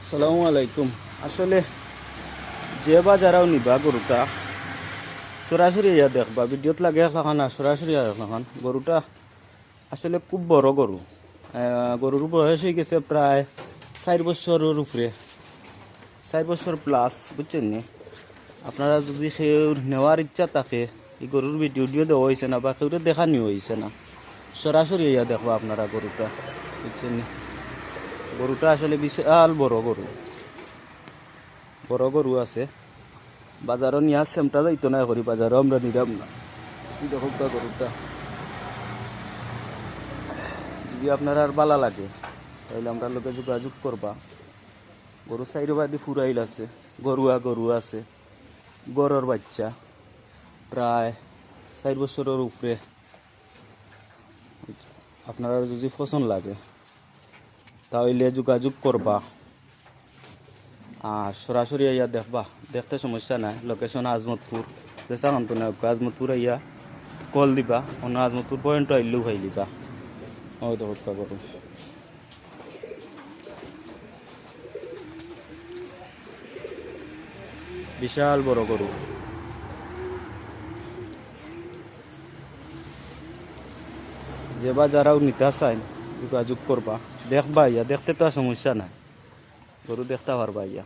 আসসালামু আলাইকুম। আসলে যে বা যারাও নিবা গরুটা সরাসরি ইয়া দেখবা, ভিডিওত লাগে এখন না, সরাসরি এখন গরুটা আসলে খুব বড় গরু। গরুর বয়স হয়ে গেছে প্রায় 4 বছরের উপরে, 4 বছর প্লাস, বুঝছেন নি? আপনারা যদি কেউ নেওয়ার ইচ্ছা থাকে, এই গরুর ভিডিও দেওয়া হয়েছে না বা কেউ দেখানি হয়েছে না, সরাসরি ইয়া দেখবা আপনারা গরুটা, বুঝছেন নি? গরুটা আসলে বিশাল বড় গরু, বড় গরু আছে। বাজারও নিয়ে আসছে, আমরা যাইতো না করি, বাজারও আমরা নিলাম না। দেখো গরুটা যদি আপনার আর বালা লাগে তাহলে আমরা লোকে যোগাযোগ করবা। গরু সাইডবাদি ফুরাইল আছে, গরু আছে, গরুর বাচ্চা প্রায় 4 বছরের উপরে। আপনারা যদি পছন্দ লাগে তাহলে যোগাযোগ করবা, আর সরাসরি ইয়া দেখবা, দেখতে সমস্যা নাই। লোকেশন আজমতপুর, যেসা কান্ত না আজমতপুর ইয়া কল দিবা, অন্য আজমতপুর পয়েন্ট আইলেও ভাই দিবা। ও দেখো গরু বিশাল বড় গরু। যে বা যারাও নিতে চায় যোগাযোগ করবা, দেখবা ইয়া, দেখতে তো আর সমস্যা নাই, গরু দেখতে পারবা ইয়া।